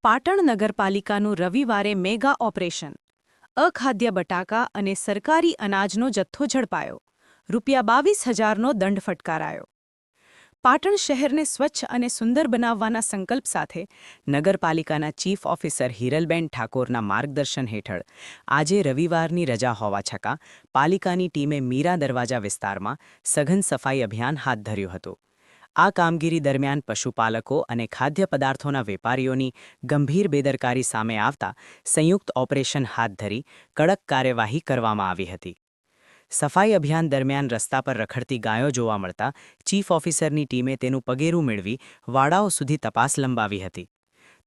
પાટણ નગરપાલિકાનું રવિવારે mega operation અખાદ્ય બટાકા અને સરકારી અનાજનો જથ્થો ઝડપાયો ₹22,000નો દંડ ફટકારાયો। પાટણ શહેરને સ્વચ્છ અને સુંદર બનાવવાના સંકલ્પ સાથે નગરપાલિકાના ચીફ ઓફિસર હિરલબેન ઠાકોરના માર્ગદર્શન હેઠળ આજે રવિવારની રજા હોવા છતાં પાલિકાની ટીમે મીરા દરવાજા વિસ્તારમાં સઘન સફાઈ અભિયાન હાથ ધર્યું હતું। આ કામગીરી દરમિયાન પશુપાલકો અને ખાદ્ય પદાર્થોના વેપારીઓની ગંભીર બેદરકારી સામે આવતા સંયુક્ત ઓપરેશન હાથ ધરી કડક કાર્યવાહી કરવામાં આવી હતી। સફાઈ અભિયાન દરમિયાન રસ્તા પર રખડતી ગાયો જોવા મળતા ચીફ ઓફિસરની ટીમે તેનું પગેરું મેળવી વાડાઓ સુધી તપાસ લંબાવી હતી।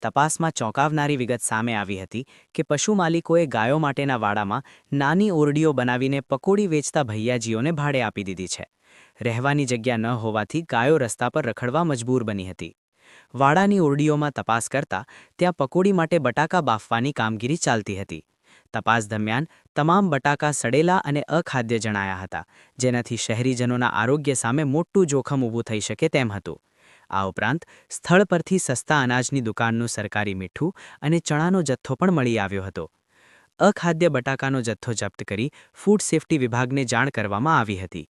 તપાસમાં ચોંકાવનારી વિગત સામે આવી હતી કે પશુ માલિકોએ ગાયો માટેના વાડામાં નાની ઓરડીઓ બનાવીને પકોડી વેચતા ભૈયાજીઓને ભાડે આપી દીધી છે। રહેવાની જગ્યા ન હોવાથી ગાયો રસ્તા પર રખડવા મજબૂર બની હતી। વાડાની ઓરડીઓમાં તપાસ કરતા ત્યાં પકોડી માટે બટાકા બાફવાની કામગીરી ચાલતી હતી। તપાસ દરમિયાન તમામ બટાકા સડેલા અને અખાદ્ય જણાયા હતા, જેનાથી શહેરીજનોના આરોગ્ય સામે મોટું જોખમ ઊભું થઈ શકે તેમ હતું। આ ઉપરાંત સ્થળ પરથી સસ્તા અનાજની દુકાનનું સરકારી મીઠું અને ચણાનો જથ્થો પણ મળી આવ્યો હતો। અખાદ્ય બટાકાનો જથ્થો જપ્ત કરી ફૂડ સેફ્ટી વિભાગને જાણ કરવામાં આવી હતી।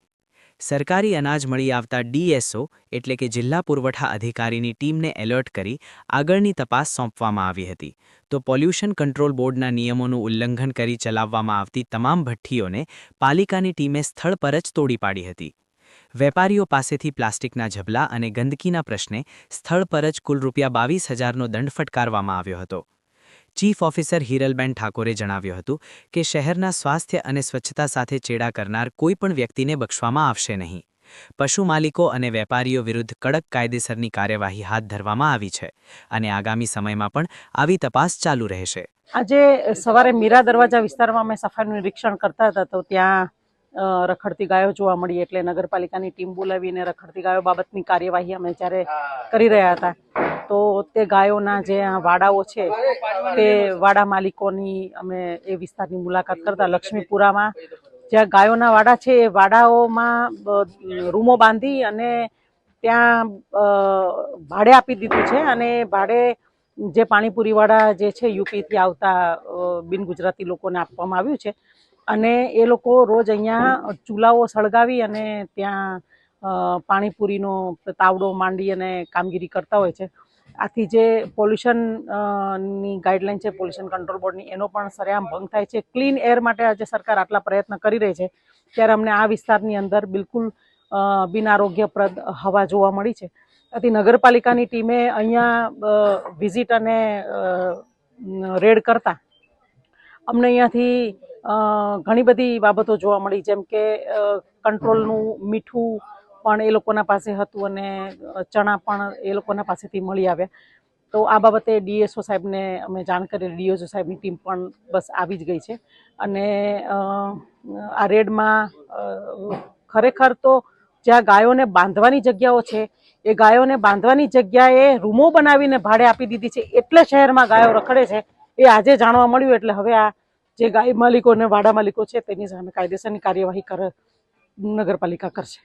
સરકારી અનાજ મળી આવતા ડીએસઓ એટલે કે જિલ્લા પુરવઠા અધિકારીની ટીમને એલર્ટ કરી આગળની તપાસ સોંપવામાં આવી હતી, તો પોલ્યુશન કંટ્રોલ બોર્ડના નિયમોનું ઉલ્લંઘન કરી ચલાવવામાં આવતી તમામ ભઠ્ઠીઓને પાલિકાની ટીમે સ્થળ પર જ તોડી પાડી હતી। વેપારીઓ પાસેથી પ્લાસ્ટિકના ઝબલા અને ગંદકીના પ્રશ્ને સ્થળ પર જ કુલ ₹22,000નો દંડ ફટકારવામાં આવ્યો હતો। ચીફ ઓફિસર હિરલબેન ઠાકોરે જણાવ્યું હતું કે શહેરના સ્વાસ્થ્ય અને સ્વચ્છતા સાથે ચેડા કરનાર કોઈપણ વ્યક્તિને બક્ષવામાં આવશે નહીં। પશુ માલિકો અને વેપારીઓ વિરુદ્ધ કડક કાયદેસરની કાર્યવાહી હાથ ધરવામાં આવી છે અને આગામી સમયમાં પણ આવી તપાસ ચાલુ રહેશે। આજે સવારે મીરા દરવાજા વિસ્તારમાં અમે સફાઈનું નિરીક્ષણ કરતા હતા તો ત્યાં રખડતી ગાયો જોવા મળી, એટલે નગરપાલિકાની ટીમ બોલાવીને રખડતી ગાયો બાબતની કાર્યવાહી અમે જ્યારે કરી રહ્યા હતા તો તે ગાયોના જે વાડાઓ છે તે વાડા માલિકોની અમે એ વિસ્તારની મુલાકાત કરતા લક્ષ્મીપુરામાં જ્યાં ગાયોના વાડા છે એ વાડાઓમાં રૂમો બાંધી અને ત્યાં ભાડે આપી દીધું છે અને ભાડે જે પાણીપુરીવાળા જે છે યુપીથી આવતા બિન ગુજરાતી લોકોને આપવામાં આવ્યું છે અને એ લોકો રોજ અહીંયા ચૂલાઓ સળગાવી અને ત્યાં પાણીપુરીનો તાવડો માંડી અને કામગીરી કરતા હોય છે। આથી જે પોલ્યુશનની ગાઈડલાઈન છે પોલ્યુશન કંટ્રોલ બોર્ડની એનો પણ સરેઆમ ભંગ થાય છે। ક્લીન એર માટે આજે સરકાર આટલા પ્રયત્ન કરી રહી છે ત્યારે અમને આ વિસ્તારની અંદર બિલકુલ બિન આરોગ્યપ્રદ હવા જોવા મળી છે। આથી નગરપાલિકાની ટીમે અહીંયા વિઝિટ અને રેડ કરતા અમને અહીંયાથી ઘણી બધી બાબતો જોવા મળી, જેમ કે કંટ્રોલનું મીઠું પણ એ લોકોના પાસે હતું અને ચણા પણ એ લોકોના પાસેથી મળી આવ્યા। તો આ બાબતે ડીએસઓ સાહેબને અમે જાણ કરી, ડીએસઓ સાહેબની ટીમ પણ બસ આવી જ ગઈ છે અને આ રેડમાં ખરેખર તો જ્યાં ગાયોને બાંધવાની જગ્યાઓ છે એ ગાયોને બાંધવાની જગ્યાએ રૂમો બનાવીને ભાડે આપી દીધી છે, એટલે શહેરમાં ગાયો રખડે છે એ આજે જાણવા મળ્યું। એટલે હવે આ જે ગાય માલિકો અને વાડા માલિકો છે તેની સામે કાયદેસરની કાર્યવાહી નગરપાલિકા કરશે।